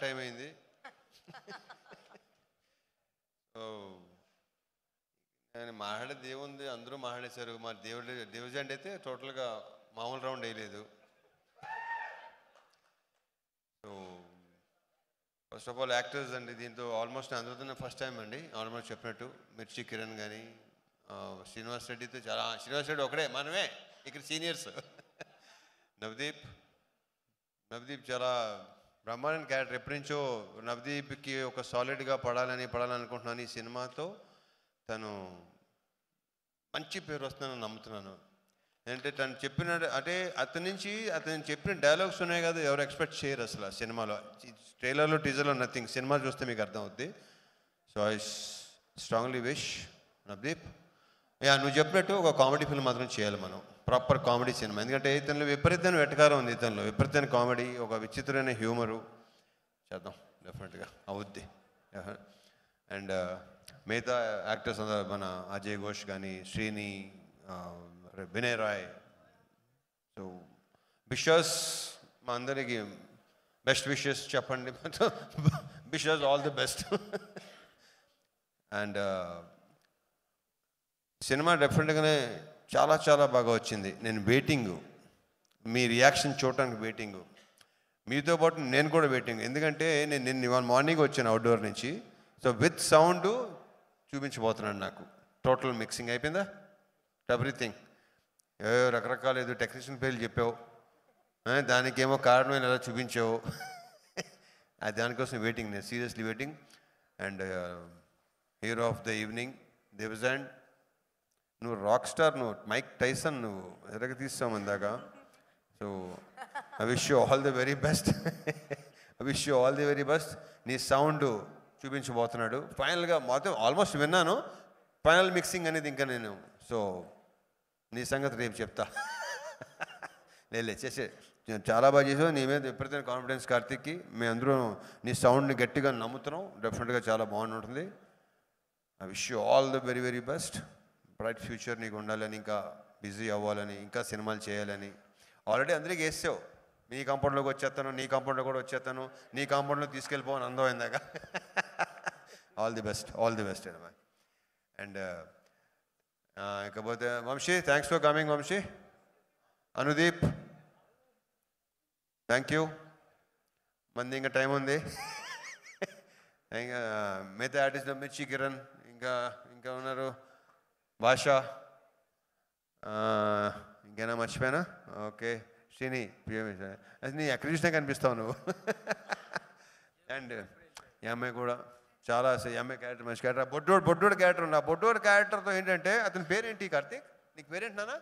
Time అయింది. So నేను మాట్లాడేది ఏముంది, అందరూ మాట్లాడేశారు. మా డివిజన్ అయితే టోటల్గా మామూలు రౌండ్ వేయలేదు. So first of all actors అండి, దీంతో ఆల్మోస్ట్ అందరితో ఫస్ట్ టైం అండి. ఆల్మోస్ట్ చెప్పినట్టు మిర్చి కిరణ్ కానీ శ్రీనివాస్ రెడ్డితో చాలా, శ్రీనివాస్ రెడ్డి ఒకడే, మనమే ఇక్కడ సీనియర్స్. నవదీప్ చాలా బ్రహ్మాండ క్యారెక్టర్. ఎప్పటి నుంచో నవదీప్కి ఒక సాలిడ్గా పడాలనుకుంటున్నాను. ఈ సినిమాతో తను మంచి పేరు వస్తుందని నమ్ముతున్నాను. అంటే తను చెప్పిన, అంటే అతను చెప్పిన డైలాగ్స్ ఉన్నాయి కదా, ఎవరు ఎక్స్పెక్ట్ చేయరు అసలు సినిమాలో. ట్రైలర్లో టీజర్లో నథింగ్. సినిమా చూస్తే మీకు అర్థం అవుద్ది. So I strongly wish Navdeep, నువ్వు చెప్పినట్టు ఒక కామెడీ ఫిల్మ్ మాత్రం చేయాలి మనం, ప్రాపర్ కామెడీ సినిమా. ఎందుకంటే ఇతనిలో విపరీతమైన వెటకారం ఉంది, ఇతనిలో విపరీతమైన కామెడీ, ఒక విచిత్రమైన హ్యూమరు. చేద్దాం, డెఫినెట్గా అవుద్ది. అండ్ మిగతా యాక్టర్స్ అందరూ, మన అజయ్ ఘోష్ కానీ, శ్రీని, వినయ్ రాయ్. సో విషెస్ మా అందరికి బెస్ట్ విషెస్ చెప్పండి. Wishes all the best. And cinema డెఫినెట్గానే చాలా చాలా బాగా వచ్చింది. నేను వెయిటింగు, మీ రియాక్షన్ చూడటానికి వెయిటింగు, మీతో పాటు నేను కూడా వెయిటింగ్. ఎందుకంటే నేను నిన్న మార్నింగ్ వచ్చాను అవుట్డోర్ నుంచి. సో విత్ సౌండ్ చూపించబోతున్నాను. నాకు టోటల్ మిక్సింగ్ అయిపోయిందా, ఎవ్రీథింగ్. రకరకాల ఏదో టెక్నీషియన్ పేర్లు చెప్పావు, దానికేమో కారణం ఎలా చూపించావు. దానికోసం వెయిటింగ్, నేను seriously waiting. And hero of the evening Devajan, నువ్వు రాక్ స్టార్, నువ్వు మైక్ టైసన్, నువ్వు ఎరగ తీస్తావు అందాక. So I wish you all the very best. I wish you all the very best. నీ సౌండ్ చూపించబోతున్నాడు ఫైనల్గా. మొత్తం ఆల్మోస్ట్ విన్నాను, ఫైనల్ మిక్సింగ్ అనేది ఇంకా నేను. సో నీ సంగతి రేపు చెప్తా. చేసే చాలా బాగా చేసావు. నీ మీద ఎప్పుడైతే కాన్ఫిడెన్స్ కార్తిక్కి, మేము అందరూ నీ సౌండ్ని గట్టిగా నమ్ముతున్నాం. డెఫినెట్గా చాలా బాగుంటుంది. I wish you all the very very best. Bright future నీకు ఉండాలని, ఇంకా బిజీ అవ్వాలని, ఇంకా సినిమాలు చేయాలని. ఆల్రెడీ అందరికీ వేసావు, నీ కాంపౌండ్లోకి వచ్చేస్తాను, నీ కాంపౌండ్లో కూడా వచ్చేస్తాను, నీ కాంపౌండ్లో తీసుకెళ్ళిపోవని అందం అయిందాక. All the best, all the best అమ్మా. అండ్ ఇకపోతే Vamshi, thanks for coming Vamshi. Anudeep, thank you. మంది ఇంకా టైం ఉంది. ఇంకా మిగతా ఆర్టిస్ట్ మిర్చి కిరణ్, ఇంకా ఉన్నారు భాష, ఇంకేనా మర్చిపోయానా? ఓకే, శ్రీని, అది నీ ఎక్కడ చూసినా కనిపిస్తావు నువ్వు. అండ్ ఈ అమ్మాయి కూడా చాలా, ఈ అమ్మాయి క్యారెక్టర్ మంచి క్యారెక్టర్. బొడ్డోడు క్యారెక్టర్ ఉంది. ఆ బొడ్డోడు క్యారెక్టర్తో ఏంటంటే, అతని పేరేంటి కార్తీక్? నీకు పేరేంటి నాన్న?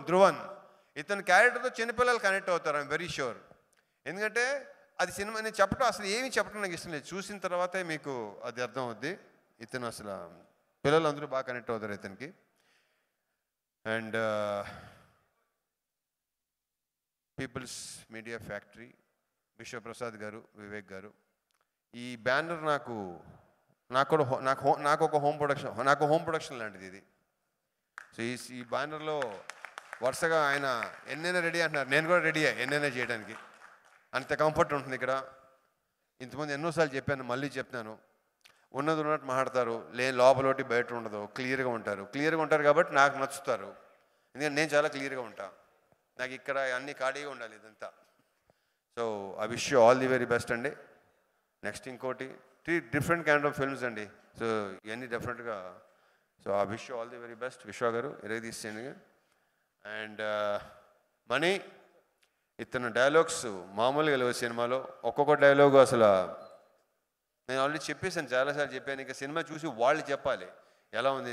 ధ్రువన్. ఇతని క్యారెక్టర్తో చిన్నపిల్లలు కనెక్ట్ అవుతారు, ఐఎమ్ వెరీ షూర్. ఎందుకంటే అది సినిమా, నేను చెప్పడం అసలు ఏమీ చెప్పడం నాకు ఇష్టం లేదు. చూసిన తర్వాతే మీకు అది అర్థం అవుద్ది. ఇతను అసలు పిల్లలు అందరూ బాగా కనెక్ట్ అవుతారు ఇతనికి. And peoples media factory, Vishwaprasad గారు, వివేక్ గారు. ఈ బ్యానర్ నాకు ఒక హోమ్ ప్రొడక్షన్ లాంటిది ఇది. సో ఈ బ్యానర్లో వరుసగా ఆయన ఎన్నైనా రెడీ అంటున్నారు, నేను కూడా రెడీ ఎన్నైనా చేయడానికి. అంత కంఫర్ట్ ఉంటుంది ఇక్కడ. ఇంతకుముందు ఎన్నోసార్లు చెప్పాను, మళ్ళీ చెప్తున్నాను. ఉన్నది ఉన్నట్టు మాట్లాడతారు, లోపలోటి బయట ఉండదు, క్లియర్గా ఉంటారు కాబట్టి నాకు నచ్చుతారు. ఎందుకంటే నేను చాలా క్లియర్గా ఉంటాను. నాకు ఇక్కడ అన్ని ఖాళీగా ఉండాలి ఇదంతా. So I wish you all the very best అండి. నెక్స్ట్ ఇంకోటి 3 డిఫరెంట్ కైండ్ ఆఫ్ ఫిల్మ్స్ అండి. సో ఇవన్నీ డెఫినెట్గా. So I wish you all the very best. విశ్వ గారు ఇరవై తీసేయండి. అండ్ మనీ, ఇతను డైలాగ్స్ మామూలుగా లేవు సినిమాలో. ఒక్కొక్క డైలాగు అసలు నేను ఆల్రెడీ చెప్పేసాను, చాలాసార్లు చెప్పాను. ఇంకా సినిమా చూసి వాళ్ళు చెప్పాలి ఎలా ఉంది,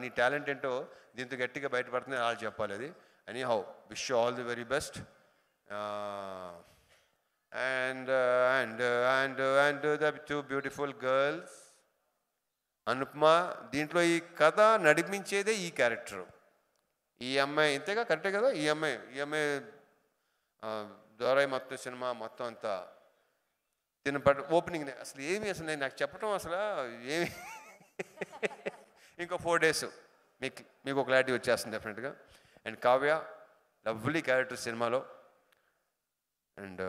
నీ టాలెంట్ ఏంటో దీంతో గట్టిగా బయటపడుతుంది, వాళ్ళు చెప్పాలి అది. Any how, wish you all the very best. And the 2 beautiful girls. Anupama, దీంట్లో ఈ కథ నడిపించేదే ఈ క్యారెక్టరు. ఈ అమ్మాయి ఇంతేగా, కరెక్టే కదా? ఈ అమ్మాయి ద్వారా మొత్తం సినిమా మొత్తం అంతా ఓపెనింగ్ అసలు నాకు చెప్పడం అసలు ఏమి. ఇంకో 4 days మీకు ఒక క్లారిటీ వచ్చేస్తుంది డెఫినెట్గా. అండ్ కావ్య, లవ్లీ క్యారెక్టర్ సినిమాలో. And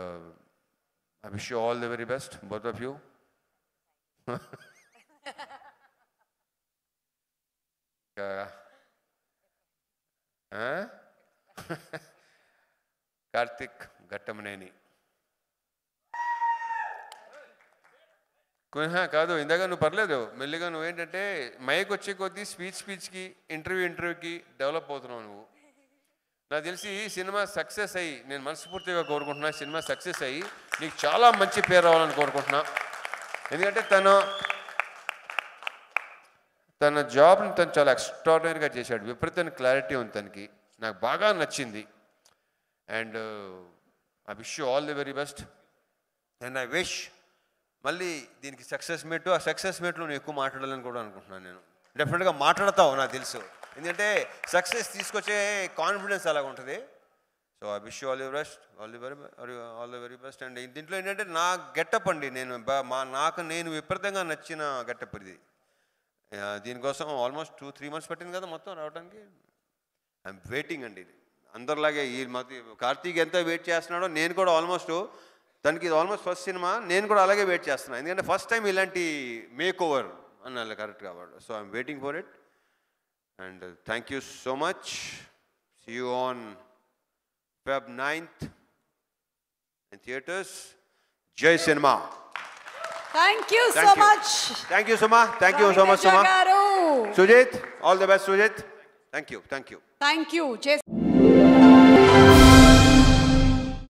I wish you all the very best, both of you. Karthik Ghattamaneni కాదు, ఇందాక నువ్వు పర్లేదు, మెల్లిగా నువ్వేంటంటే మైక్ వచ్చే కొద్దీ స్పీచ్కి ఇంటర్వ్యూకి డెవలప్ అవుతున్నావు నువ్వు. నాకు తెలిసి సినిమా సక్సెస్ అయ్యి, నేను మనస్ఫూర్తిగా కోరుకుంటున్నా, సినిమా సక్సెస్ అయ్యి నీకు చాలా మంచి పేరు రావాలని కోరుకుంటున్నా. ఎందుకంటే తన జాబ్ని తను చాలా ఎక్స్ట్రాడినరీగా చేశాడు, విపరీతమైన క్లారిటీ ఉంది తనకి, నాకు బాగా నచ్చింది. And I wish you all the very best. And I wish మళ్ళీ దీనికి సక్సెస్ మీట్, ఆ సక్సెస్ మీట్లో నువ్వు ఎక్కువ మాట్లాడాలని కూడా అనుకుంటున్నాను. నేను డెఫినెట్గా మాట్లాడతావు నాకు తెలుసు, ఎందుకంటే సక్సెస్ తీసుకొచ్చే కాన్ఫిడెన్స్ అలాగ ఉంటుంది. So I wish you all the best, all the very best. And దీంట్లో ఏంటంటే నా గెటప్ అండి, నేను విపరీతంగా నచ్చిన గెటప్ ఇది. దీనికోసం ఆల్మోస్ట్ 2-3 months పట్టింది కదా మొత్తం రావడానికి. ఐఎమ్ వెయిటింగ్ అండి. అందరిలాగే ఈ కార్తీక్ ఎంత వెయిట్ చేస్తున్నాడో నేను కూడా ఆల్మోస్ట్, తనకి ఇది ఆల్మోస్ట్ ఫస్ట్ సినిమా, నేను కూడా అలాగే వెయిట్ చేస్తున్నాను. ఎందుకంటే ఫస్ట్ టైం ఇలాంటి మేక్ ఓవర్ అన్న కరెక్ట్ కాబట్టి. So I'm waiting for it. And thank you so much. See you on Feb 9th in theaters. Jai Cinema. Thank you so much. Thank you, Suma. Thank you so much, Suma. Sujit, all the best, Sujit. Thank you. Thank you.